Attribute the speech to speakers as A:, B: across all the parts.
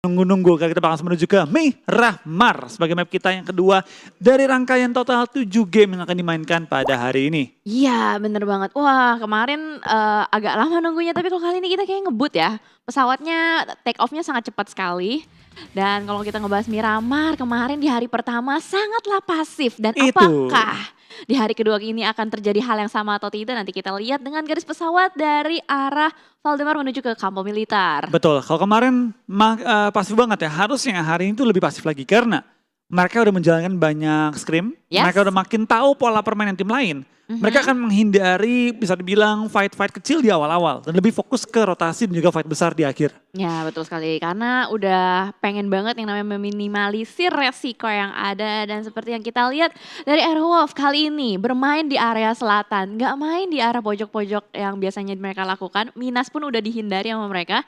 A: Nunggu-nunggu karena kita bakal menuju ke Miramar sebagai map kita yang kedua dari rangkaian total 7 game yang akan dimainkan pada hari ini.
B: Iya bener banget. Wah kemarin agak lama nunggunya tapi kalau kali ini kita kayak ngebut ya. Pesawatnya take off-nya sangat cepat sekali. Dan kalau kita ngebahas Miramar kemarin di hari pertama sangatlah pasif. Dan apakah di hari kedua ini akan terjadi hal yang sama atau tidak nanti kita lihat dengan garis pesawat dari arah Valdemar menuju ke Kampo Militer.
A: Betul, kalau kemarin pasif banget ya, harusnya hari ini tuh lebih pasif lagi karena mereka udah menjalankan banyak scrim, mereka udah makin tahu pola permainan tim lain. Mereka akan menghindari bisa dibilang fight-fight kecil di awal-awal dan lebih fokus ke rotasi dan juga fight besar di akhir.
B: Ya betul sekali, karena udah pengen banget yang namanya meminimalisir resiko yang ada. Dan seperti yang kita lihat dari Airwolf kali ini bermain di area selatan, gak main di arah pojok-pojok yang biasanya mereka lakukan. Minas pun udah dihindari sama mereka.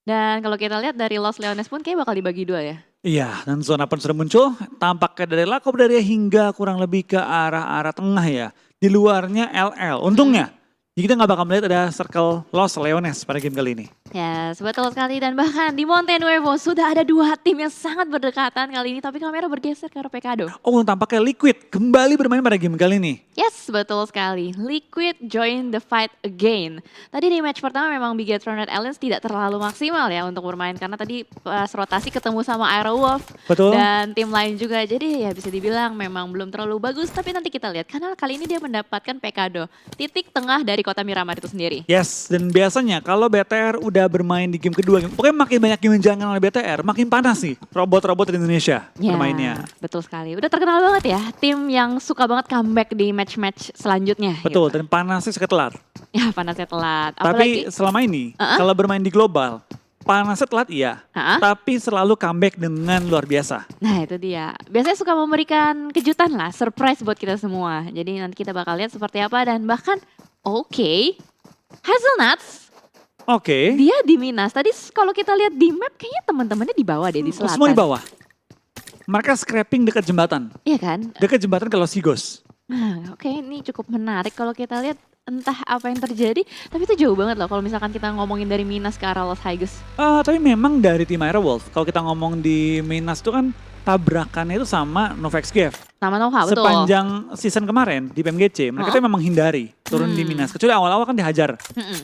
B: Dan kalau kita lihat dari Los Leones pun kayak bakal dibagi dua ya.
A: Iya, dan zona pun sudah muncul, tampaknya dari Lakob-Daria hingga kurang lebih ke arah-arah tengah ya. Di luarnya LL, untungnya kita nggak bakal melihat ada circle Los Leones pada game kali ini.
B: Ya, betul sekali. Dan bahkan di Monte Nuevo sudah ada dua tim yang sangat berdekatan kali ini. Tapi kamera bergeser ke arah Pecado.
A: Oh, tampaknya Liquid kembali bermain pada game kali ini.
B: Yes, betul sekali. Liquid join the fight again. Tadi di match pertama memang Bigetron Red Aliens tidak terlalu maksimal ya untuk bermain. Karena tadi pas rotasi ketemu sama Aerowolf.
A: Betul.
B: Dan tim lain juga. Jadi ya bisa dibilang memang belum terlalu bagus. Tapi nanti kita lihat. Karena kali ini dia mendapatkan Pecado. Titik tengah dari kota Miramar itu sendiri.
A: Yes, dan biasanya kalau BTR udah bermain di game kedua, pokoknya makin banyak game yang dijalankan oleh BTR, makin panas sih robot-robot di Indonesia bermainnya.
B: Betul sekali, udah terkenal banget ya tim yang suka banget comeback di match-match selanjutnya.
A: Betul,
B: gitu.
A: dan panasnya suka telat.
B: Ya panasnya telat.
A: Tapi selama ini kalau bermain di global, panasnya telat iya, tapi selalu comeback dengan luar biasa.
B: Nah itu dia, biasanya suka memberikan kejutan lah, surprise buat kita semua. Jadi nanti kita bakal lihat seperti apa dan bahkan Hazelnuts. Dia di Minas. Tadi kalau kita lihat di map kayaknya teman-temannya di bawah deh, di selatan.
A: Semua di bawah. Mereka scrapping dekat jembatan.
B: Iya kan?
A: Dekat jembatan ke Los Higos.
B: Nah, ini cukup menarik kalau kita lihat entah apa yang terjadi. Tapi itu jauh banget loh kalau misalkan kita ngomongin dari Minas ke arah Los Higos.
A: Tapi memang dari tim Aerowolf, kalau kita ngomong di Minas itu kan tabrakannya itu sama Novex Gave.
B: Sama Nova, betul.
A: Sepanjang season kemarin di PMGC, mereka tuh memang hindari turun di Minas. Kecuali awal-awal kan dihajar.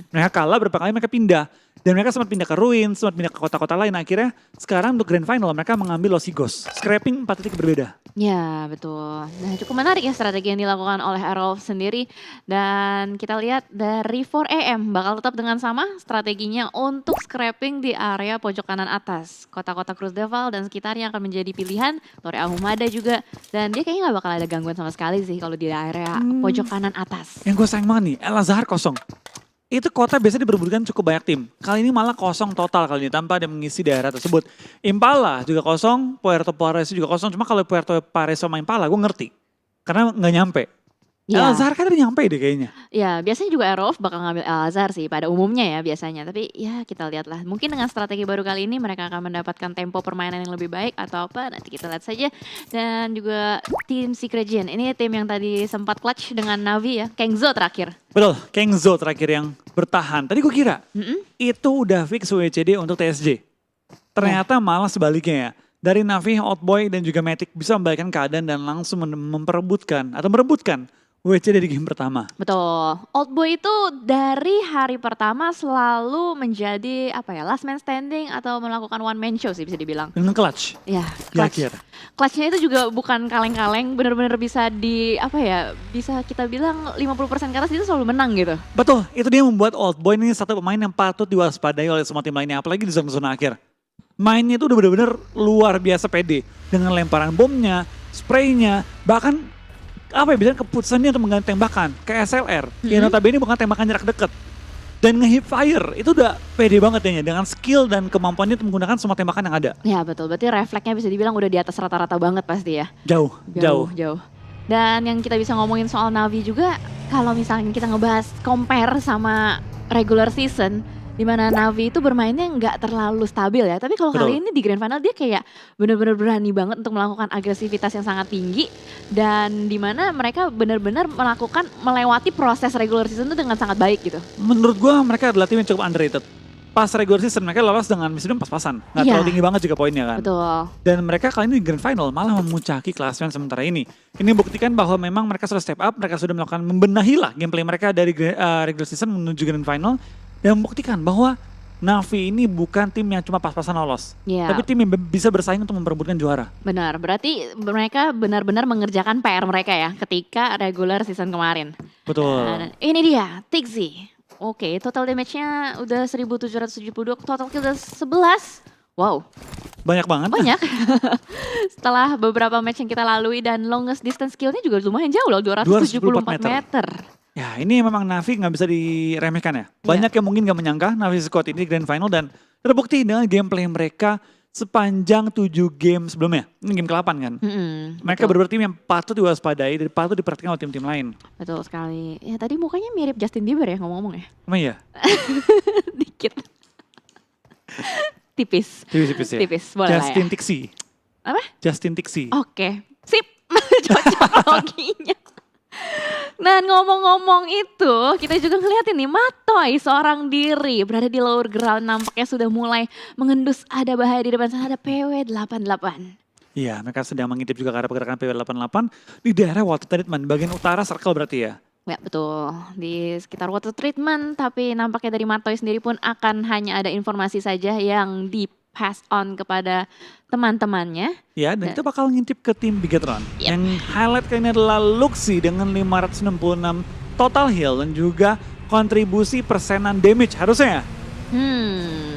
A: Mereka kalah berapa kali mereka pindah. Dan mereka sempat pindah ke Ruin, sempat pindah ke kota-kota lain. Akhirnya sekarang untuk Grand Final mereka mengambil Los Higos. Scrapping 4 titik berbeda.
B: Ya betul. Nah cukup menarik ya strategi yang dilakukan oleh Aerowolf sendiri. Dan kita lihat dari 4AM bakal tetap dengan sama strateginya untuk scrapping di area pojok kanan atas. Kota-kota Cruz Deval dan sekitarnya akan menjadi pilihan. Torre Ahumada juga. Dan dia kayaknya gak bakal ada gangguan sama sekali sih kalau di area pojok kanan atas.
A: Yang gue sayang banget nih, El Azhar kosong. Itu kota biasanya diperebutkan cukup banyak tim. Kali ini malah kosong total kali ini tanpa ada mengisi daerah tersebut. Impala juga kosong, Puerto Pareso juga kosong. Cuma kalau Puerto Pareso sama Impala gue ngerti. Karena nggak nyampe. El Azhar kan udah nyampe deh kayaknya.
B: Ya biasanya juga Aerowolf bakal ngambil El Azhar sih pada umumnya ya biasanya. Tapi ya kita lihatlah. Mungkin dengan strategi baru kali ini mereka akan mendapatkan tempo permainan yang lebih baik atau apa. Nanti kita lihat saja. Dan juga tim Secret Gen. Ini tim yang tadi sempat clutch dengan Navi ya. Kengzo terakhir.
A: Betul, Kengzo terakhir yang bertahan. Tadi gue kira itu udah fix WCD untuk TSJ. Ternyata malah sebaliknya ya. Dari Navi, Outboy dan juga Matic bisa membalikkan keadaan dan langsung merebutkan WCD di game pertama.
B: Betul. Outboy itu dari hari pertama selalu menjadi last man standing atau melakukan one man show sih bisa dibilang.
A: Dengan clutch.
B: Ya,
A: clutch.
B: Clutchnya itu juga bukan kaleng-kaleng, benar-benar bisa bisa kita bilang 50% ke atas itu selalu menang gitu.
A: Betul, itu dia membuat Outboy ini satu pemain yang patut diwaspadai oleh semua tim lainnya, apalagi di zona-zona akhir. Mainnya itu udah benar-benar luar biasa pede dengan lemparan bomnya, spraynya, bahkan biasanya keputusannya untuk mengganti tembakan ke SLR. Yang notabene bukan tembakan jarak dekat. Dan nge-hip fire itu udah pede banget ya dengan skill dan kemampuannya untuk menggunakan semua tembakan yang ada.
B: Ya betul, berarti refleksnya bisa dibilang udah di atas rata-rata banget pasti ya.
A: Jauh.
B: Dan yang kita bisa ngomongin soal Navi juga, kalau misalnya kita ngebahas compare sama regular season, di mana Navi itu bermainnya nggak terlalu stabil ya. Tapi kalau kali ini di Grand Final dia kayak benar-benar berani banget untuk melakukan agresivitas yang sangat tinggi. Dan di mana mereka benar-benar melewati proses regular season itu dengan sangat baik gitu.
A: Menurut gue mereka adalah tim yang cukup underrated. pas regular season mereka lolos dengan Misudem pas-pasan. Nggak
B: Iya.
A: terlalu tinggi banget juga poinnya kan.
B: Betul.
A: Dan mereka kali ini di Grand Final malah memuncaki klasemen sementara ini. Ini membuktikan bahwa memang mereka sudah step up, mereka sudah melakukan membenahi lah gameplay mereka dari regular season menuju Grand Final. Dan membuktikan bahwa Navi ini bukan tim yang cuma pas-pasan lolos.
B: Iya.
A: Tapi tim yang bisa bersaing untuk memperebutkan juara.
B: Benar, berarti mereka benar-benar mengerjakan PR mereka ya ketika regular season kemarin.
A: Betul.
B: Nah, ini dia, Tixi. Oke, total damage-nya udah 1772, total kill udah 11. Wow,
A: Banyak banget.
B: banyak. Setelah beberapa match yang kita lalui dan longest distance kill-nya juga lumayan jauh loh, 274 meter.
A: Ya ini memang Navi nggak bisa diremehkan ya. Banyak yang mungkin nggak menyangka Navi Squad ini di Grand Final dan terbukti dengan gameplay mereka sepanjang 7 game sebelumnya. Ini game ke-8 kan. Mereka
B: betul.
A: benar-benar tim yang patut diwaspadai dan patut diperhatikan oleh tim-tim lain.
B: Betul sekali. Ya tadi mukanya mirip Justin Bieber ya ngomong-ngomong ya.
A: Emang iya?
B: Dikit. Tipis.
A: Tipis-tipis ya?
B: Tipis, boleh lah
A: Justin
B: ya.
A: Tixi.
B: Apa?
A: Justin Tixi.
B: Oke, sip. Cocok loginya. Dan ngomong-ngomong itu, kita juga ngeliatin nih Matoy seorang diri berada di lower ground nampaknya sudah mulai mengendus ada bahaya di depan sana ada PW88.
A: Iya, mereka sedang mengintip juga ke arah pergerakan PW88 di daerah water treatment, bagian utara circle berarti ya.
B: Ya betul, di sekitar water treatment tapi nampaknya dari Matoy sendiri pun akan hanya ada informasi saja yang di pass on kepada teman-temannya.
A: Ya, dan kita bakal ngintip ke tim Bigetron.
B: Yep.
A: Yang highlight kali ini adalah Luxi dengan 566 total heal dan juga kontribusi persenan damage harusnya ya.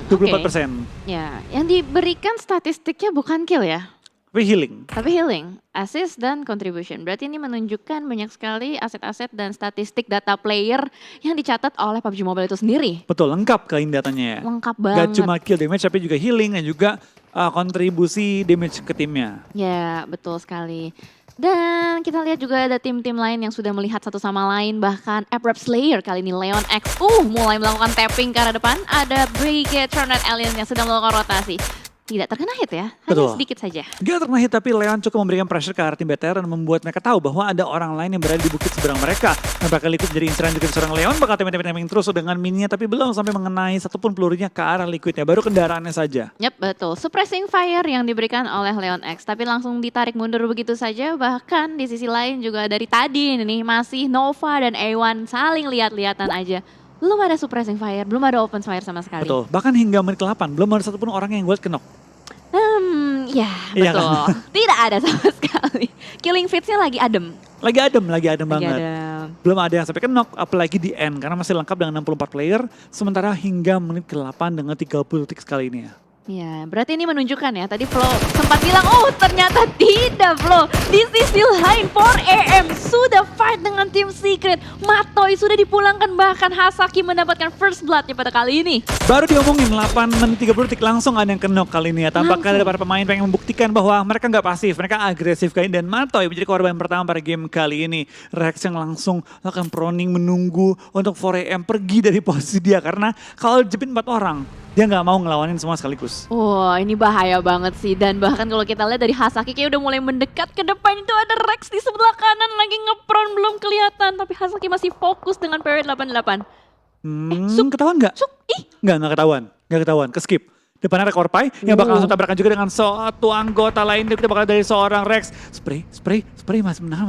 A: 24%.
B: Ya, yang diberikan statistiknya bukan kill ya,
A: Tapi healing.
B: tapi healing, assist dan contribution. Berarti ini menunjukkan banyak sekali aset-aset dan statistik data player yang dicatat oleh PUBG Mobile itu sendiri.
A: Betul, lengkap kali ini datanya ya.
B: Lengkap
A: Gak
B: banget.
A: cuma kill damage tapi juga healing dan juga kontribusi damage ke timnya.
B: Ya, betul sekali. Dan kita lihat juga ada tim-tim lain yang sudah melihat satu sama lain. Bahkan Abrap Slayer kali ini Leon X mulai melakukan tapping ke arah depan. Ada Bigetron dan Alien yang sedang melakukan rotasi. Tidak terkena hit ya, hanya
A: Betul.
B: sedikit saja.
A: Gak terkena hit tapi Leon cukup memberikan pressure ke arah tim BTR dan membuat mereka tahu bahwa ada orang lain yang berada di bukit seberang mereka. Dan bakal Liquid jadi inceran juga seorang Leon bakal tapping terus dengan mininya tapi belum sampai mengenai satupun pelurunya ke arah Liquidnya, baru kendaraannya saja.
B: Yap, betul. Suppressing fire yang diberikan oleh Leon X. Tapi langsung ditarik mundur begitu saja. Bahkan di sisi lain juga dari tadi nih masih Nova dan A1 saling lihat-lihatan aja. Belum ada suppressing fire, belum ada open fire sama sekali.
A: Betul, bahkan hingga menit ke-8 belum ada satupun orang yang buat kenok.
B: Ya
A: Iya
B: betul.
A: kan?
B: Tidak ada sama sekali. Killing feeds-nya lagi adem.
A: Lagi adem
B: Lagi
A: banget.
B: adem.
A: Belum ada yang sampai kenok, apalagi di end karena masih lengkap dengan 64 player. Sementara hingga menit ke-8 dengan 30 detik sekali ini ya.
B: Ya, berarti ini menunjukkan ya. Tadi Flo sempat bilang, oh ternyata tidak Flo. Di sisi lain 4AM sudah fight dengan tim Secret. Matoy sudah dipulangkan, bahkan Hasaki mendapatkan first blood-nya pada kali ini.
A: Baru diomongin 8 menit 30 detik langsung ada yang kenok kali ini ya. Tampaknya ada para pemain pengen membuktikan bahwa mereka nggak pasif, mereka agresif kali ini. Dan Matoy menjadi korban pertama pada game kali ini. Rex yang langsung akan proning menunggu untuk 4AM pergi dari posisi dia. Karena kalau jepit 4 orang, dia nggak mau ngelawanin semua sekaligus.
B: Wah, ini bahaya banget sih. Dan bahkan kalau kita lihat dari Hasaki kayak udah mulai mendekat ke depan, itu ada Rex di sebelah kanan lagi ngepron belum kelihatan. Tapi Hasaki masih fokus dengan PW88.
A: Ketahuan nggak?
B: Ih,
A: Nggak ketahuan. Nggak ketahuan, ke-skip. Depannya ada Korpai yang bakal langsung tabrakan juga dengan suatu anggota lain. Kita bakal dari seorang Rex. Spray, masih menahan.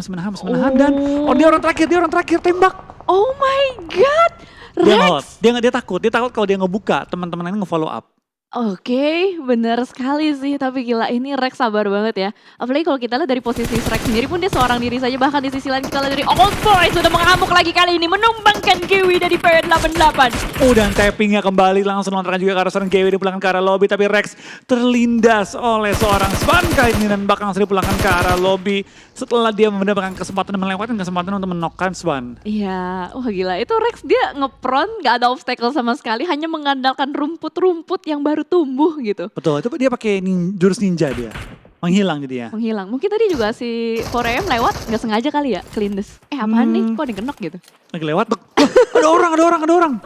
A: Dan dia orang terakhir, tembak.
B: oh my god. Rex.
A: Dia takut kalau dia ngebuka, teman-teman lain nge-follow up.
B: Oke, benar sekali sih. Tapi gila, ini Rex sabar banget ya. Apalagi kalau kita lihat dari posisi Rex sendiri pun dia seorang diri saja. Bahkan di sisi lain kita lihat dari Old Boy sudah mengamuk lagi kali ini. Menumbangkan Kiwi dari PW88.
A: Dan tappingnya kembali langsung lontarkan juga ke arah seorang Kiwi dipulangkan ke arah lobby. Tapi Rex terlindas oleh seorang Svan kali ini dan bakal langsung dipulangkan ke arah lobby. Setelah dia mendapatkan kesempatan melewatkan kesempatan untuk menokkan Svan.
B: Iya, wah gila. Itu Rex dia ngepron, gak ada obstacle sama sekali. Hanya mengandalkan rumput-rumput yang baru tumbuh gitu.
A: Betul, itu dia pakai jurus ninja dia. Menghilang jadi ya.
B: Menghilang. Mungkin tadi juga si 4AM lewat gak sengaja kali ya, kelindes. Apaan nih, kok dikenok gitu.
A: Lagi lewat, ada orang.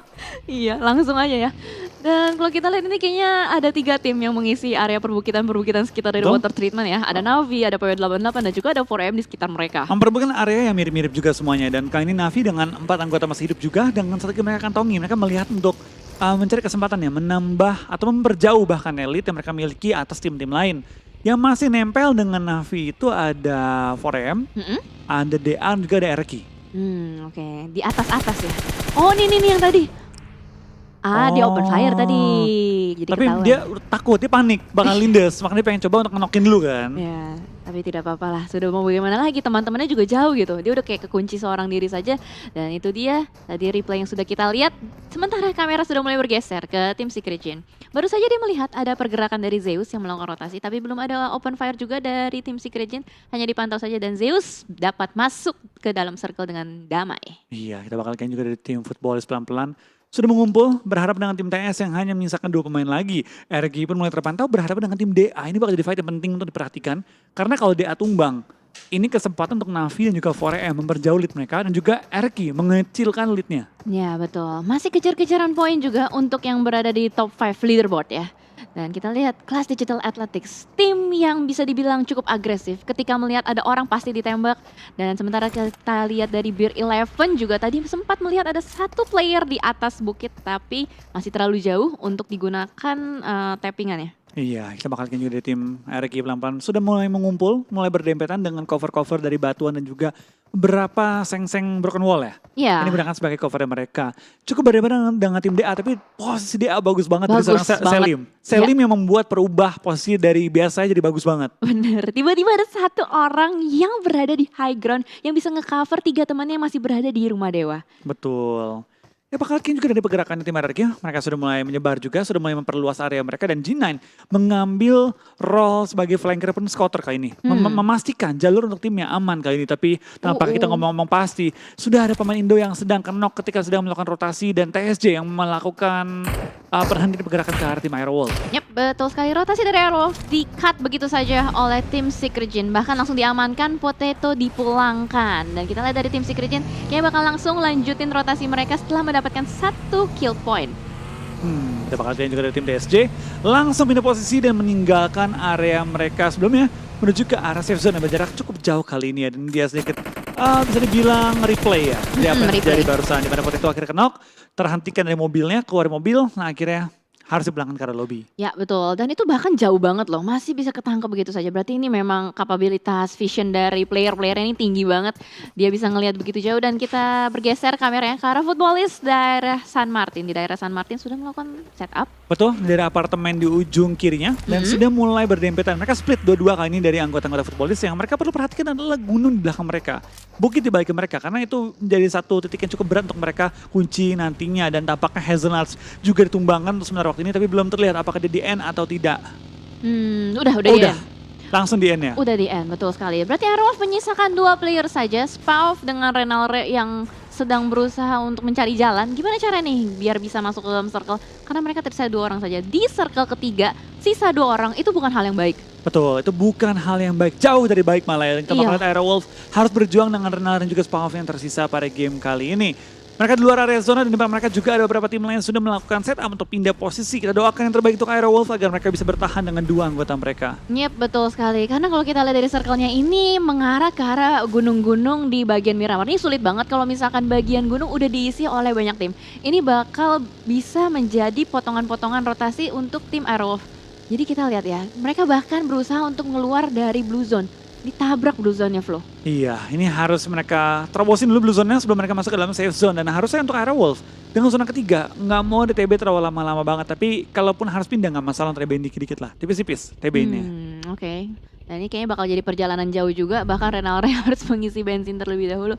B: Iya, langsung aja ya. Dan kalau kita lihat ini kayaknya ada 3 tim yang mengisi area perbukitan sekitar dari water treatment ya. Ada Navi, ada PW88 dan juga ada 4AM di sekitar mereka.
A: Memperebutkan area yang mirip-mirip juga semuanya. Dan kali ini Navi dengan 4 anggota masih hidup juga. Dengan strategi mereka kantongi, mereka melihat untuk mencari kesempatan ya menambah atau memperjauh bahkan elit yang mereka miliki atas tim-tim lain. Yang masih nempel dengan Navi itu ada 4AM, ada DA, juga ada RQ.
B: Oke. Di atas-atas ya. Oh ini yang tadi. Dia open fire tadi. Jadi
A: Tapi
B: ketahuan.
A: dia takut, dia panik bakal lindes. Makanya dia pengen coba untuk ngenokin dulu kan.
B: Ya, tapi tidak apa-apa lah. Sudah mau bagaimana lagi, teman-temannya juga jauh gitu. Dia udah kayak kekunci seorang diri saja. Dan itu dia tadi replay yang sudah kita lihat. Sementara kamera sudah mulai bergeser ke tim Secret Gen. Baru saja dia melihat ada pergerakan dari Zeus yang melakukan rotasi. Tapi belum ada open fire juga dari tim Secret Gen. Hanya dipantau saja dan Zeus dapat masuk ke dalam circle dengan damai.
A: Iya, kita bakal juga dari tim Footballers pelan-pelan. Sudah mengumpul, berharap dengan tim TS yang hanya menyisakan 2 pemain lagi. RG pun mulai terpantau, berharap dengan tim DA. Ini bakal jadi fight yang penting untuk diperhatikan. Karena kalau DA tumbang, ini kesempatan untuk Navi dan juga 4AM memperjauh lead mereka. Dan juga RG mengecilkan leadnya.
B: Ya betul, masih kejar-kejaran poin juga untuk yang berada di top 5 leaderboard ya. Dan kita lihat kelas Digital Athletics, tim yang bisa dibilang cukup agresif ketika melihat ada orang pasti ditembak. Dan sementara kita lihat dari Beer 11 juga tadi sempat melihat ada satu player di atas bukit tapi masih terlalu jauh untuk digunakan tappingannya.
A: Iya, kita bakal juga dari tim RG pelan-pelan. Sudah mulai mengumpul, mulai berdempetan dengan cover-cover dari batuan dan juga beberapa seng-seng broken wall ya.
B: Iya.
A: Ini berangkat sebagai cover mereka. Cukup berdempetan dengan tim DA, tapi posisi DA bagus banget dari
B: Bagus
A: seorang
B: banget.
A: Selim. Selim yang membuat perubah posisi dari biasa jadi bagus banget.
B: Bener, tiba-tiba ada satu orang yang berada di high ground yang bisa nge-cover 3 temannya yang masih berada di rumah dewa.
A: Betul. Ya bakal juga dari pergerakan tim RRQ, mereka sudah mulai menyebar juga, sudah mulai memperluas area mereka dan G9 mengambil role sebagai flanker pun scouter kali ini. Memastikan jalur untuk timnya aman kali ini, tapi tanpa kita ngomong-ngomong pasti, sudah ada pemain Indo yang sedang kenok ketika sedang melakukan rotasi dan TSJ yang melakukan perhentian pergerakan ke arah tim Airwolf.
B: Yap, betul sekali. Rotasi dari Airwolf di-cut begitu saja oleh tim Secret Gen. Bahkan langsung diamankan, Potato dipulangkan. Dan kita lihat dari tim Secret Gen, kayaknya bakal langsung lanjutin rotasi mereka setelah mendapatkan 1 kill point.
A: Kita bakal lihat juga dari tim TSJ langsung pindah posisi dan meninggalkan area mereka sebelumnya menuju ke arah safe zone yang berjarak cukup jauh kali ini ya. Dan dia sedikit bisa dibilang replay ya. Dia apa yang terjadi barusan di mana Potato akhirnya kenok, terhentikan dari mobilnya, keluar dari mobil, nah akhirnya harus dipulangkan ke arah lobby.
B: Ya betul, dan itu bahkan jauh banget loh, masih bisa ketangkep begitu saja. Berarti ini memang kapabilitas vision dari player-player ini tinggi banget. Dia bisa ngelihat begitu jauh dan kita bergeser kameranya ke arah Footballers daerah San Martin. Di daerah San Martin sudah melakukan setup.
A: Betul, dari apartemen di ujung kirinya dan sudah mulai berdempetan. Mereka split dua-dua kali ini dari anggota-anggota Footballers yang mereka perlu perhatikan adalah gunung di belakang mereka. Bukit di balik mereka karena itu menjadi satu titik yang cukup berat untuk mereka kunci nantinya dan tampaknya Hazelnuts juga ditumbangkan untuk sementara waktu ini tapi belum terlihat apakah dia di end atau tidak.
B: Udah di end.
A: Langsung di end ya?
B: Udah di end, betul sekali. Berarti Airwolf menyisakan 2 player saja, Spav dengan Renalre yang sedang berusaha untuk mencari jalan. Gimana cara nih biar bisa masuk ke dalam circle? Karena mereka tersisa 2 orang saja. Di circle ketiga, sisa 2 orang itu bukan hal yang baik.
A: Betul, itu bukan hal yang baik. Jauh dari baik malah ya. Kita bakal lihat Airwolf harus berjuang dengan Renal dan juga Spav yang tersisa pada game kali ini. Mereka di luar area zona dan di depan mereka juga ada beberapa tim lain yang sudah melakukan setup untuk pindah posisi. Kita doakan yang terbaik untuk Airwolf agar mereka bisa bertahan dengan 2 anggota mereka.
B: Yep, betul sekali. Karena kalau kita lihat dari circle-nya ini mengarah ke arah gunung-gunung di bagian Miramar. Ini sulit banget kalau misalkan bagian gunung udah diisi oleh banyak tim. Ini bakal bisa menjadi potongan-potongan rotasi untuk tim Airwolf. Jadi kita lihat ya, mereka bahkan berusaha untuk keluar dari blue zone. Ditabrak blue zone-nya, Flo.
A: Iya, ini harus mereka terobosin dulu blue zone-nya sebelum mereka masuk ke dalam safe zone. Dan harusnya untuk Airwolf, dengan zona ketiga, nggak mau di TB terlalu lama-lama banget. Tapi kalaupun harus pindah nggak masalah untuk TB dikit-dikit lah. Tipis-tipis TB-nya.
B: Oke. Dan ini kayaknya bakal jadi perjalanan jauh juga. Bahkan Renalre harus mengisi bensin terlebih dahulu.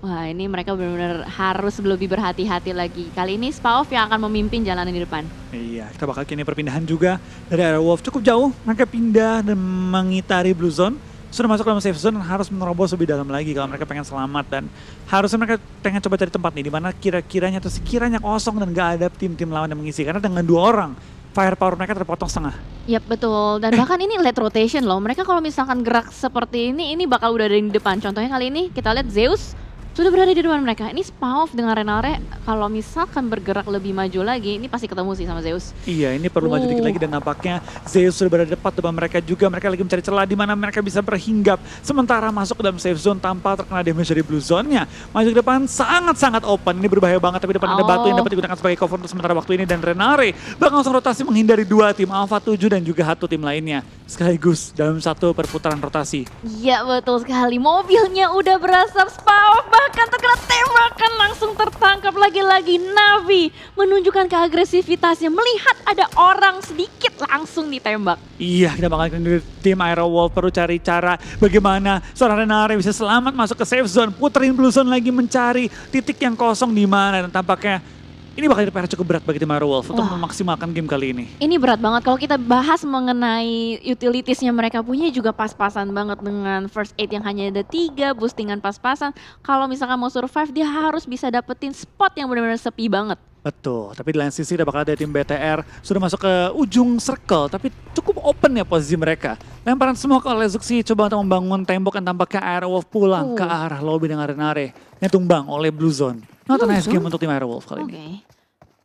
B: Wah, ini mereka benar-benar harus lebih berhati-hati lagi. Kali ini Spav yang akan memimpin jalanan di depan.
A: Iya, kita bakal kini perpindahan juga dari Airwolf cukup jauh. Mereka pindah dan mengitari blue zone. Sudah masuk dalam safe zone dan harus menerobos lebih dalam lagi kalau mereka pengen selamat. Dan harusnya mereka pengen coba cari tempat nih di mana kira-kiranya atau sekiranya kosong dan gak ada tim-tim lawan yang mengisi. Karena dengan 2 orang, firepower mereka terpotong setengah.
B: Yap, betul. Dan bahkan ini late rotation loh. Mereka kalau misalkan gerak seperti ini bakal udah ada di depan. Contohnya kali ini kita lihat Zeus sudah berada di depan mereka. Ini Spawn dengan Renare kalau misalkan bergerak lebih maju lagi, ini pasti ketemu sih sama Zeus.
A: Iya, ini perlu maju dikit lagi dan nampaknya Zeus sudah berada tepat depan mereka juga. Mereka lagi mencari celah di mana mereka bisa berhinggap. Sementara masuk ke dalam safe zone tanpa terkena damage dari blue zone-nya. Maju ke depan sangat-sangat open. Ini berbahaya banget, tapi depan ada batu yang dapat digunakan sebagai cover untuk sementara waktu ini. Dan Renare bakal langsung rotasi menghindari dua tim Alpha 7 dan juga satu tim lainnya. Sekaligus dalam satu perputaran rotasi.
B: Iya betul sekali, mobilnya udah berasap Spawn, bahkan terkena tembakan langsung tertangkap lagi-lagi. Navi menunjukkan keagresivitasnya, melihat ada orang sedikit langsung ditembak.
A: Iya, kita bakal dari tim Aerowolf perlu cari cara bagaimana seorang Renare bisa selamat masuk ke safe zone. Puterin blue zone lagi mencari titik yang kosong di mana dan tampaknya ini bakal jadi PR cukup berat bagi tim Aerowolf untuk memaksimalkan game kali ini.
B: Ini berat banget kalau kita bahas mengenai utilitiesnya mereka punya juga pas-pasan banget dengan first aid yang hanya ada 3, boostingan pas-pasan. Kalau misalkan mau survive dia harus bisa dapetin spot yang benar-benar sepi banget.
A: Betul, tapi di lain sisi udah bakal ada tim BTR sudah masuk ke ujung circle, tapi cukup open ya posisi mereka. Lemparan semua ke oleh Zuxi coba untuk membangun tembok yang tampaknya Aerowolf pulang ke arah lobby dengan Renare yang tumbang oleh Blue Zone. Not a nice game untuk tim Aerowolf kali ini.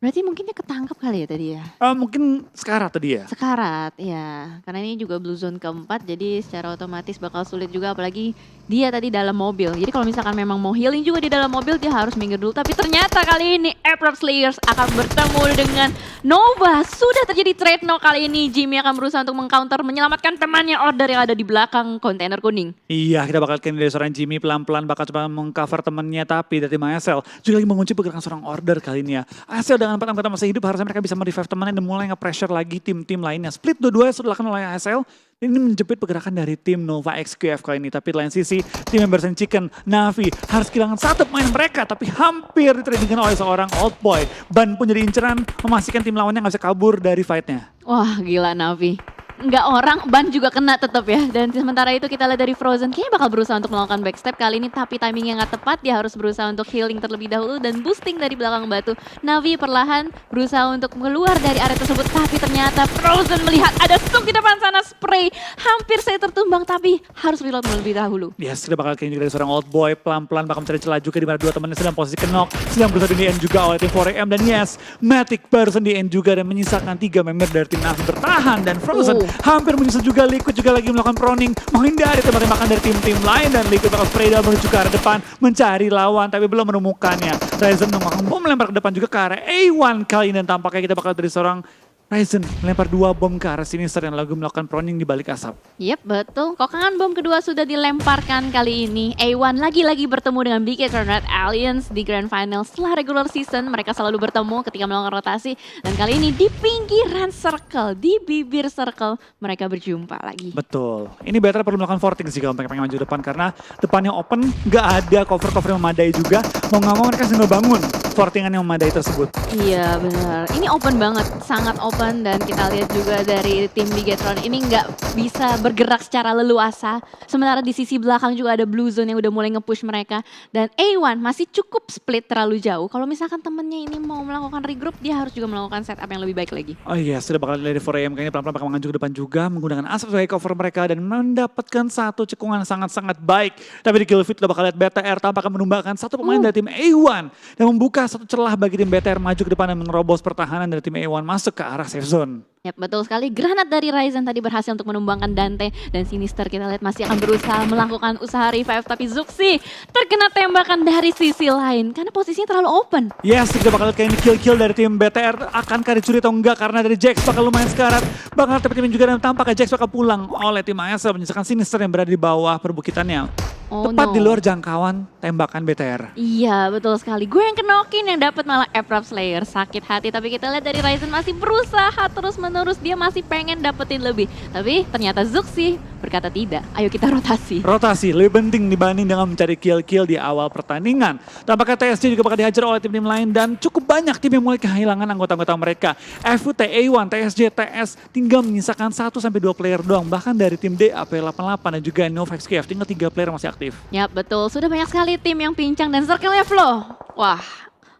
B: Berarti mungkin dia ketangkap kali ya tadi ya?
A: Mungkin sekarat tadi ya?
B: Sekarat, ya. Karena ini juga blue zone keempat, jadi secara otomatis bakal sulit juga apalagi dia tadi dalam mobil. Jadi kalau misalkan memang mau healing juga di dalam mobil, dia harus minggir dulu. Tapi ternyata kali ini Abrupt Slayers akan bertemu dengan Nova. Sudah terjadi trade no kali ini. Jimmy akan berusaha untuk mengcounter, menyelamatkan temannya Order yang ada di belakang kontainer kuning.
A: Iya, kita bakal lihat dari seorang Jimmy pelan-pelan bakal coba mengcover temannya, tapi dari tim ASL juga lagi mengunci pergerakan seorang Order kali ini ya. ASL dengan 4 anggota masih hidup, harusnya mereka bisa merevive temannya dan mulai nge-pressure lagi tim-tim lainnya. Split dua-duanya sudah dilakukan oleh ASL. Ini menjepit pergerakan dari tim Nova XQF kali ini. Tapi di lain sisi, tim Embers and Chicken, Navi harus kehilangan satu pemain mereka. Tapi hampir ditradingkan oleh seorang Old Boy. Ban pun jadi inceran, memastikan tim lawannya nggak bisa kabur dari fight-nya.
B: Wah gila Navi. Nggak orang, ban juga kena tetap ya. Dan sementara itu kita lihat dari Frozen, kayaknya bakal berusaha untuk melakukan backstep kali ini. Tapi timingnya nggak tepat, dia harus berusaha untuk healing terlebih dahulu dan boosting dari belakang batu. Navi perlahan berusaha untuk keluar dari area tersebut. Tapi ternyata Frozen melihat ada Stuk di depan sana, spray. Hampir saya tertumbang tapi harus reload terlebih dahulu.
A: Yes, kita bakal kayaknya juga dari seorang Old Boy. Pelan-pelan bakal mencari celah juga di mana dua temannya sedang posisi knock. Sedang berusaha di end juga oleh tim 4AM. Dan yes, Matic barusan di end juga dan menyisakan 3 member dari tim Navi bertahan. Dan Frozen hampir menyusul juga. Liquid juga lagi melakukan proning, menghindari tembak-tembakan dari tim-tim lain. Dan Liquid bakal spray down menuju ke arah depan, mencari lawan tapi belum menemukannya. Ryzen menggunakan bom melempar ke depan juga ke arah A1 kali ini. Dan tampaknya kita bakal dari seorang Ryzen melempar 2 bom ke arah Sinister yang lagi melakukan proning di balik asap.
B: Yep, betul. Kokangan bom kedua sudah dilemparkan kali ini. A1 lagi-lagi bertemu dengan BK Red Alliance di Grand Final. Setelah regular season, mereka selalu bertemu ketika melakukan rotasi. Dan kali ini di pinggiran circle, di bibir circle, mereka berjumpa lagi.
A: Betul. Ini better perlu melakukan forting sih kalau mereka pengen maju depan. Karena depannya open, nggak ada cover-cover yang memadai juga. Mau nggak mau mereka harus bangun fortingan yang memadai tersebut.
B: Iya benar. Ini open banget, sangat open. Dan kita lihat juga dari tim Bigetron ini nggak bisa bergerak secara leluasa. Sementara di sisi belakang juga ada Blue Zone yang udah mulai nge-push mereka. Dan A1 masih cukup split terlalu jauh. Kalau misalkan temennya ini mau melakukan regroup, dia harus juga melakukan setup yang lebih baik lagi.
A: Oh iya, sudah bakal dari 4AM kayaknya pelan-pelan bakal maju ke depan juga. Menggunakan asap sebagai cover mereka dan mendapatkan satu cekungan sangat-sangat baik. Tapi di kill feed udah bakal lihat BTR tampaknya menumbangkan satu pemain dari tim A1. Dan membuka satu celah bagi tim BTR maju ke depan dan menerobos pertahanan dari tim A1 masuk ke arah safe zone.
B: Yap, betul sekali. Granat dari Ryzen tadi berhasil untuk menumbangkan Dante. Dan Sinister kita lihat masih akan berusaha melakukan usaha revive. Tapi Zuxi terkena tembakan dari sisi lain. Karena posisinya terlalu open.
A: Yes, kita bakal lihat kayak ini kill-kill dari tim BTR. Akankah dicuri atau enggak? Karena dari Jax bakal lumayan sekarat. Bakal tapi tim juga dan tampaknya Jax bakal pulang oleh tim ASL. Menyisakan Sinister yang berada di bawah perbukitannya. Tepat di luar jangkauan tembakan BTR.
B: Iya betul sekali. Gue yang kenokin yang dapat malah Abrupt Slayer. Sakit hati, tapi kita lihat dari Ryzen masih berusaha terus menerus. Dia masih pengen dapetin lebih. Tapi ternyata Zuxi berkata tidak. Ayo kita rotasi.
A: Rotasi lebih penting dibanding dengan mencari kill-kill di awal pertandingan. Tampaknya TSG juga bakal dihajar oleh tim-tim lain. Dan cukup banyak tim yang mulai kehilangan anggota-anggota mereka. FUT, A1, TSG, TS tinggal menyisakan 1-2 player doang. Bahkan dari tim DAP88 dan juga Nova XQF tinggal 3 player masih aktif.
B: Ya betul, sudah banyak sekali tim yang pincang dan circle-nya flow. Wah,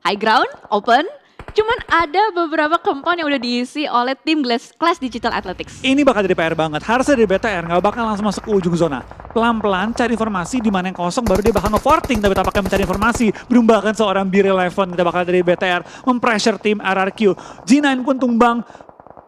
B: high ground, open. Cuman ada beberapa compound yang udah diisi oleh tim Clash Digital Athletics.
A: Ini bakal jadi PR banget. Harusnya dari BTR nggak bakal langsung masuk ke ujung zona. pelan-pelan cari informasi di mana yang kosong baru dia bakal nge-forting, tapi tampaknya mencari informasi berumbahkan seorang B11 kita bakal dari BTR mempressure tim RRQ. G9 pun tumbang,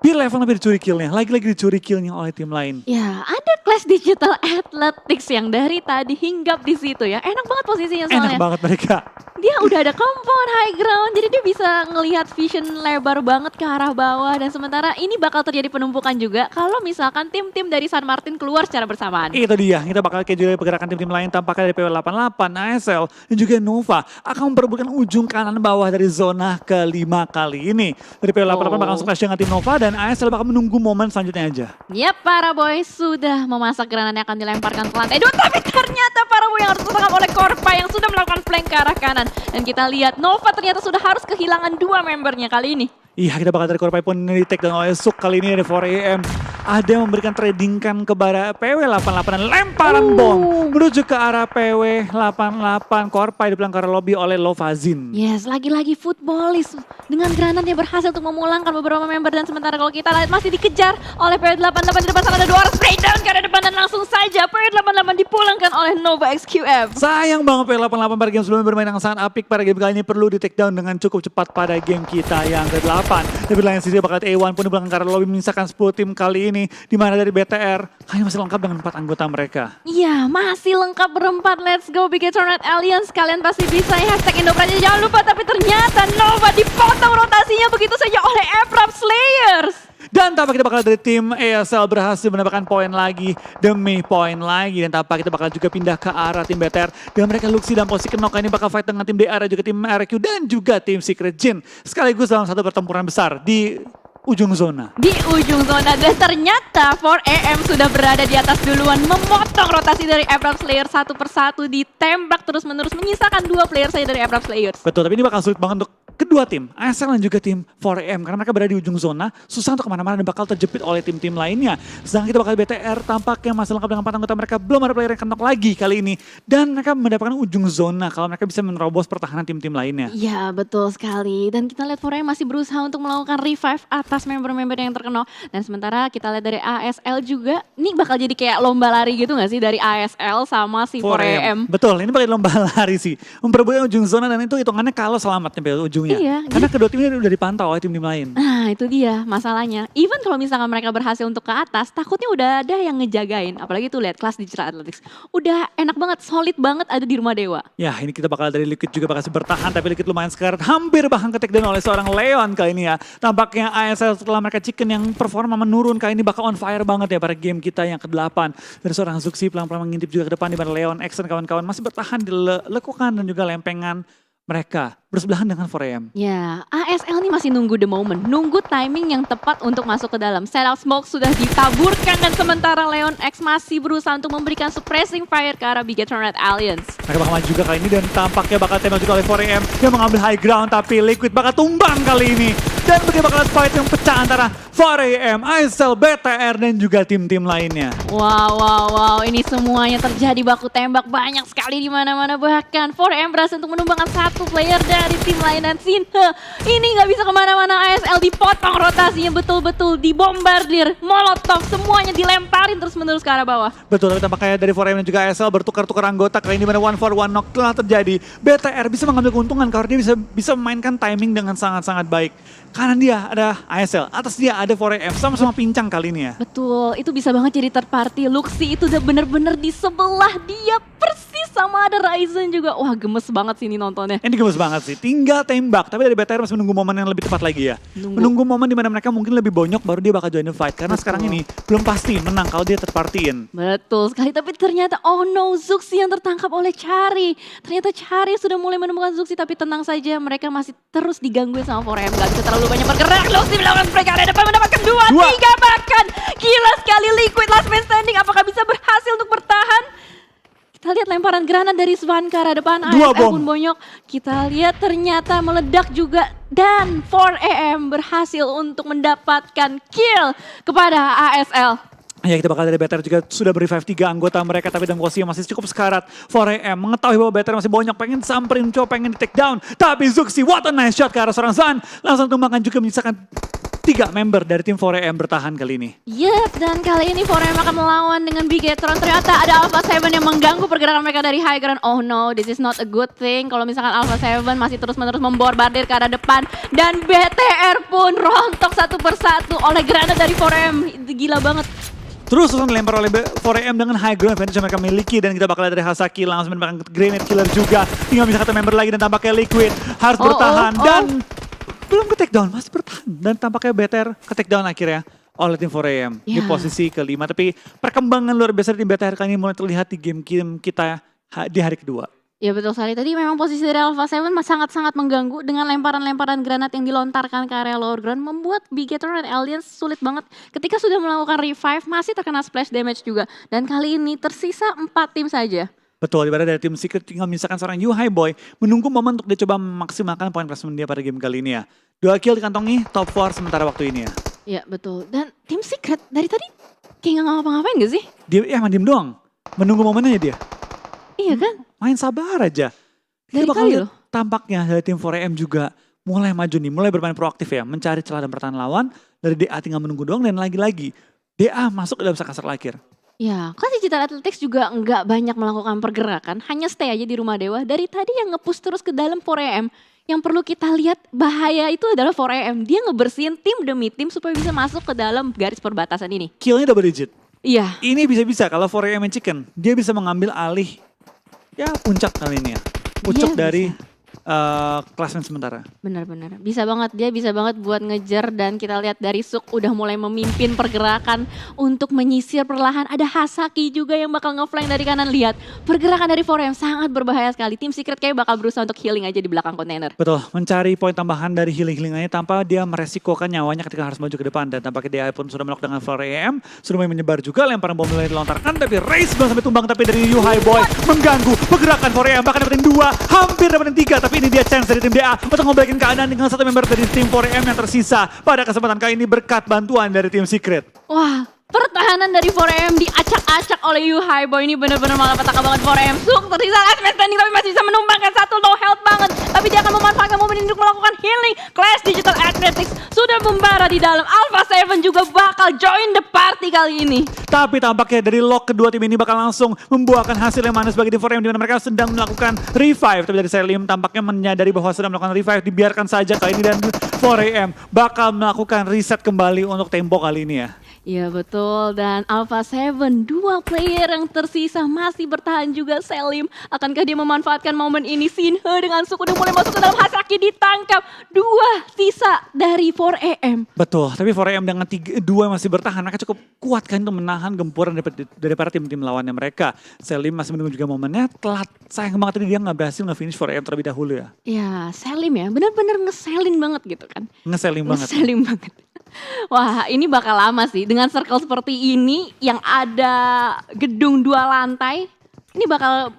A: B11 lebih dicuri killnya, lagi-lagi dicuri killnya oleh tim lain.
B: Ya, ada Clash Digital Athletics yang dari tadi hinggap di situ ya. Enak banget posisinya soalnya.
A: Enak banget mereka.
B: Dia udah ada compound high ground, jadi dia bisa ngelihat vision lebar banget ke arah bawah. Dan sementara ini bakal terjadi penumpukan juga kalau misalkan tim-tim dari San Martin keluar secara bersamaan.
A: Itu dia, kita bakal kayak juga pergerakan tim-tim lain tampaknya dari PW88, ASL, dan juga Nova akan memperebutkan ujung kanan bawah dari zona kelima kali ini. Dari PW88 bakal langsung clash dengan tim Nova dan ASL bakal menunggu momen selanjutnya aja.
B: Yap, para boys sudah memasak granat yang akan dilemparkan ke lantai 2, tapi ternyata para boy yang harus tertangkap oleh Korpa yang sudah melakukan flank ke arah kanan. Dan kita lihat Nova ternyata sudah harus kehilangan 2 membernya kali ini.
A: Iya, kita bakal dari Korpai pun di-take down oleh Suk kali ini dari 4AM. Ada yang memberikan tradingkan kepada PW88 dan lemparan bom menuju ke arah PW88. Korpai di belakang lobby oleh Lovazin.
B: Yes, lagi-lagi footballis dengan granatnya berhasil untuk memulangkan beberapa member. Dan sementara kalau kita lihat masih dikejar oleh PW88 di depan sana ada 2 orang spray down ke arah depan dan langsung saja PW88 dipulangkan oleh Nova XQF.
A: Sayang banget PW88 pada game sebelumnya bermain yang sangat apik. Pada game kali ini perlu di-take down dengan cukup cepat pada game kita yang ke-8. Tapi lain sisi bakal A1 pun di belakang karena lobby menyisakan 10 tim kali ini. Di mana dari BTR hanya masih lengkap dengan 4 anggota mereka.
B: Iya, masih lengkap berempat. Let's go Bigetron Red Alliance. Kalian pasti bisa ya, hashtag Indopranya jangan lupa. Tapi ternyata Nova dipotong rotasinya begitu saja oleh Aircraft Slayers. Dan tanpa kita bakal dari tim ASL berhasil mendapatkan poin lagi demi poin lagi. Dan tanpa kita bakal juga pindah ke arah tim BTR. Dan mereka Luxi dan posisi Knock ini bakal fight dengan tim DR juga tim RQ dan juga tim Secret Jin. Sekaligus dalam satu pertempuran besar di ujung zona. Di ujung zona dan ternyata 4AM sudah berada di atas duluan. Memotong rotasi dari Aircraft Slayer satu persatu. Ditembak terus menerus menyisakan 2 player saja dari Aircraft Slayers.
A: Betul, tapi ini bakal sulit banget untuk kedua tim, ASL dan juga tim 4AM. Karena mereka berada di ujung zona, susah untuk kemana-mana dan bakal terjepit oleh tim-tim lainnya. Sedangkan kita bakal BTR tampaknya masih lengkap dengan 4 anggota mereka. Belum ada player yang kenok lagi kali ini. Dan mereka mendapatkan ujung zona kalau mereka bisa menerobos pertahanan tim-tim lainnya.
B: Iya, betul sekali. Dan kita lihat 4AM masih berusaha untuk melakukan revive atas member-member yang terkenal. Dan sementara kita lihat dari ASL juga, ini bakal jadi kayak lomba lari gitu gak sih dari ASL sama si 4AM.
A: Betul, ini bakal lomba lari sih. Memperebutkan ujung zona dan itu hitungannya kalau selamat sampai ujungnya.
B: Iya,
A: karena kedua tim ini udah dipantau oleh tim-tim lain.
B: Nah itu dia masalahnya. Even kalau misalkan mereka berhasil untuk ke atas, takutnya udah ada yang ngejagain. Apalagi tuh lihat kelas Digital Athletics. Udah enak banget, solid banget ada di rumah dewa.
A: Ya ini kita bakal dari Liquid juga bakal bertahan. Tapi Liquid lumayan sekarat. Hampir bahkan ke-take down oleh seorang Leon kali ini ya. Tampaknya ASL setelah mereka chicken yang performa menurun kali ini bakal on fire banget ya pada game kita yang ke-8. Dari seorang Zuxi pelan-pelan mengintip juga ke depan di mana Leon, X dan kawan-kawan masih bertahan di lekukan dan juga lempengan mereka bersebelahan dengan 4AM.
B: Ya, ASL ini masih nunggu the moment, nunggu timing yang tepat untuk masuk ke dalam. Setup smoke sudah ditaburkan dan sementara Leon X masih berusaha untuk memberikan suppressing fire ke arah Bigetron Red Alliance.
A: Mereka bakal maju juga kali ini dan tampaknya bakal tembak juga oleh 4AM yang mengambil high ground tapi Liquid bakal tumbang kali ini. Dan bagaimana bakal fight yang pecah antara 4AM, ASL, BTR dan juga tim-tim lainnya.
B: Wow, ini semuanya terjadi baku tembak banyak sekali di mana-mana. Bahkan 4AM berhasil untuk menumbangkan 1 player dari tim lain dan Sinhe. Ini nggak bisa kemana-mana, ASL dipotong rotasinya betul-betul, dibombardir, molotov, semuanya dilemparin terus-menerus ke arah bawah.
A: Betul, tapi tampaknya dari 4AM dan juga ASL bertukar-tukar anggota kali ini mana 1-for-1 knock telah terjadi. BTR bisa mengambil keuntungan karena dia bisa memainkan timing dengan sangat-sangat baik. Kanan dia ada ASL, atas dia ada 4AM, sama-sama pincang kali ini ya.
B: Betul, itu bisa banget jadi third party. Luxi itu udah bener-bener di sebelah dia persis sama ada Ryzen juga. Wah gemes banget sih ini nontonnya.
A: Ini gemes banget sih, tinggal tembak. Tapi dari BTR masih menunggu momen yang lebih tepat lagi ya. Menunggu momen dimana mereka mungkin lebih bonyok baru dia bakal join the fight. Karena sekarang ini belum pasti menang kalau dia third partyin.
B: Betul sekali, tapi ternyata oh no, Zuxi yang tertangkap oleh Chari. Ternyata Chari sudah mulai menemukan Zuxi, tapi tenang saja mereka masih terus digangguin sama 4AM. Gak bisa terlalu banyak bergerak. Luxi melakukan spray ke arah depan mendapatkan 2, 3 bahkan. Gila sekali Liquid last man standing. Apakah bisa berhasil untuk bertahan? Kita lihat lemparan granat dari Svan ke arah depan. ASL pun bonyok. Kita lihat ternyata meledak juga. Dan 4AM berhasil untuk mendapatkan kill kepada ASL.
A: Ya kita bakal dari BTR juga sudah beri-revive 3 anggota mereka tapi dalam posisi yang masih cukup sekarat. 4AM mengetahui bahwa BTR masih bonyok, pengen samperin, coba pengen di take down. Tapi Zuxi, what a nice shot ke arah seorang Zan. Langsung tumbangkan juga menyisakan 3 member dari tim 4AM bertahan kali ini.
B: Yep, dan kali ini 4AM akan melawan dengan Bigetron. Ternyata ada Alpha 7 yang mengganggu pergerakan mereka dari high ground. Oh no, this is not a good thing. Kalau misalkan Alpha 7 masih terus-menerus memborbardir ke arah depan. Dan BTR pun rontok satu persatu oleh granat dari 4AM. Gila banget.
A: Terus dilempar oleh 4AM dengan high ground advantage yang mereka miliki. Dan kita bakal lihat dari Hasaki langsung mendapatkan grenade killer juga. Tinggal bisa satu member lagi dan tampaknya Liquid harus bertahan. Dan belum ke take down, masih bertahan. Dan tampaknya BTR ke take down akhirnya oleh tim 4AM di posisi kelima. Tapi perkembangan luar biasa dari tim BTR kali ini mulai terlihat di game kita di hari kedua.
B: Ya betul sekali, tadi memang posisi dari Alpha 7 sangat-sangat mengganggu dengan lemparan-lemparan granat yang dilontarkan ke area lower ground. Membuat Bigetron dan Aliens sulit banget ketika sudah melakukan revive, masih terkena splash damage juga. Dan kali ini tersisa 4 tim saja.
A: Betul, ibarat dari tim Secret tinggal misalkan seorang Yuhai Boy menunggu momen untuk dia coba memaksimalkan poin placement dia pada game kali ini ya. 2 kill dikantongi, top 4 sementara waktu ini ya.
B: Iya betul, dan tim Secret dari tadi kayak gak ngapa-ngapain gak sih?
A: Dia emang diem doang, menunggu momennya dia.
B: Iya kan?
A: Main sabar aja.
B: Dari
A: Kita bakal
B: kali
A: lihat
B: loh.
A: tampaknya dari tim 4AM juga mulai maju nih, mulai bermain proaktif ya. Mencari celah dan pertahanan lawan, dari DA tinggal menunggu doang dan lagi-lagi. DA masuk ke dalam kasar lakir.
B: Ya, kan Digital Athletics juga nggak banyak melakukan pergerakan, hanya stay aja di rumah dewa. Dari tadi yang nge-push terus ke dalam 4AM, yang perlu kita lihat bahaya itu adalah 4AM. Dia ngebersihin tim demi tim supaya bisa masuk ke dalam garis perbatasan ini.
A: Killnya double digit.
B: Iya.
A: Ini bisa-bisa kalau 4AM and Chicken, dia bisa mengambil alih ya puncak kali ini ya. Puncak
B: Iya,
A: dari klasmen sementara.
B: Benar-benar. Bisa banget, dia bisa banget buat ngejar dan kita lihat dari Suk udah mulai memimpin pergerakan untuk menyisir perlahan. Ada Hasaki juga yang bakal ngeflank dari kanan. Lihat, pergerakan dari 4AM sangat berbahaya sekali. Tim Secret kayak bakal berusaha untuk healing aja di belakang kontainer.
A: Betul, mencari poin tambahan dari healing-healingannya tanpa dia meresikokan nyawanya ketika harus maju ke depan. Dan tampaknya dia pun sudah melok dengan 4AM, sudah mulai menyebar juga, lemparan bom mulai dilontarkan. Tapi Race belum sampai tumbang, tapi dari Yuhai Boy mengganggu pergerakan 4AM. Bahkan dapetin 2, hampir dapetin 3. Tapi ini dia chance dari tim DA untuk ngebalikin keadaan dengan satu member dari tim 4AM yang tersisa. Pada kesempatan kali ini berkat bantuan dari tim Secret.
B: Wah, pertahanan dari 4AM diacak-acak oleh Yuhai Boy. Ini benar-benar malapetaka banget 4AM. Suk tersisa last man standing tapi masih bisa menumbangkan satu, low health banget. Tapi dia akan memanfaatkan momen ini untuk melakukan healing. Clash Digital Athletics sudah membara di dalam. Alpha 7 juga bakal join the party kali ini.
A: Tapi tampaknya dari lock kedua tim ini bakal langsung membuahkan hasil yang manis bagi tim 4AM di mana mereka sedang melakukan revive. Tapi dari Selim tampaknya menyadari bahwa sedang melakukan revive, dibiarkan saja kali ini dan 4AM bakal melakukan reset kembali untuk tempo kali ini ya.
B: Iya betul, dan Alpha 7, 2 player yang tersisa masih bertahan juga. Selim, akankah dia memanfaatkan momen ini? Sinhe dengan Suk udah mulai masuk ke dalam. Hasaki ditangkap. 2 sisa dari 4AM.
A: Betul, tapi 4AM dengan 2 masih bertahan, mereka cukup kuat kan untuk menahan gempuran daripada tim-tim lawannya mereka. Selim masih menunggu juga momennya, telat. Sayang banget tadi dia nggak berhasil nge-finish 4AM terlebih dahulu ya.
B: Ya, Selim ya, benar-benar ngeselin banget gitu kan.
A: Ngeselin banget.
B: Ngeselin banget. Wah, ini bakal lama sih. Dengan circle seperti ini yang ada gedung 2 lantai, ini bakal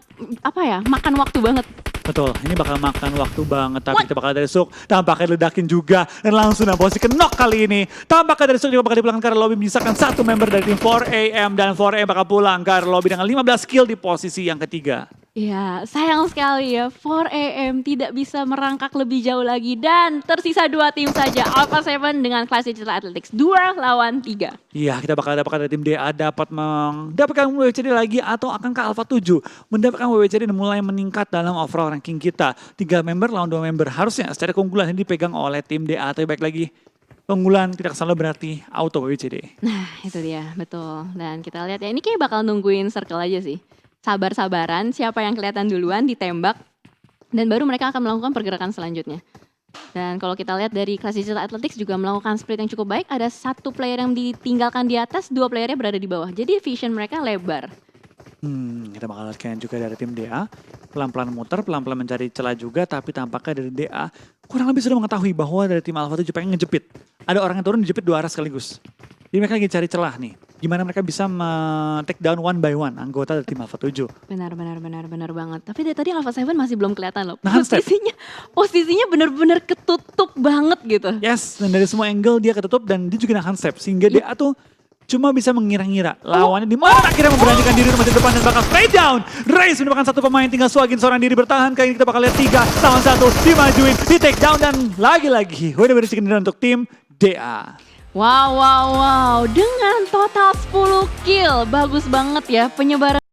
B: apa ya? Makan waktu banget.
A: Betul, ini bakal makan waktu banget. Tapi kita bakal dari Suk, tampaknya ledakin juga. Dan langsung dalam posisi knock kali ini. Tampaknya dari Suk juga bakal dipulangkan ke area lobby. Menyisakan 1 member dari tim 4AM. Dan 4AM bakal pulang ke area lobby dengan 15 kill di posisi yang ketiga.
B: Ya, sayang sekali ya. 4AM tidak bisa merangkak lebih jauh lagi. Dan tersisa 2 tim saja. Alpha 7 dengan Clash Digital Athletics. 2 lawan 3.
A: Iya, kita bakal dapatkan dari tim DA dapat mendapatkan WWCD lagi atau akankah Alpha 7 mendapatkan WWCD dan mulai meningkat dalam overall ranking kita. 3 member lawan 2 member. Harusnya secara keunggulan ini dipegang oleh tim DA. Tapi baik lagi, keunggulan tidak selalu berarti auto WWCD.
B: Nah, itu dia. Betul. Dan kita lihat ya, ini kayak bakal nungguin circle aja sih. Sabar-sabaran, siapa yang kelihatan duluan ditembak. Dan baru mereka akan melakukan pergerakan selanjutnya. Dan kalau kita lihat dari Clash Digital Athletics juga melakukan split yang cukup baik. Ada 1 player yang ditinggalkan di atas, 2 playernya berada di bawah. Jadi vision mereka lebar.
A: Kita bakal lihat juga dari tim DA. Pelan-pelan muter, pelan-pelan mencari celah juga. Tapi tampaknya dari DA kurang lebih sudah mengetahui bahwa dari tim Alpha 7 pengen ngejepit. Ada orang yang turun dijepit 2 arah sekaligus. Jadi mereka lagi cari celah nih. Gimana mereka bisa take down 1 by 1 anggota dari tim Alpha 7.
B: Benar banget. Tapi dari tadi Alpha 7 masih belum kelihatan loh.
A: Nah,
B: Posisinya benar-benar ketutup banget gitu.
A: Yes, dan dari semua angle dia ketutup dan dia juga nahan step. Sehingga dia tuh cuma bisa mengira-ngira lawannya di mana akhirnya memberanikan diri rumah di depan dan bakal spray down. Race mendapatkan 1 pemain, tinggal Swagin seorang diri bertahan. Kali ini kita bakal lihat 3 lawan 1 dimajuin, di take down dan lagi-lagi benar-benar chicken dinner untuk tim DA.
B: Wow, wow, wow. Dengan total 10 kill. Bagus banget ya penyebaran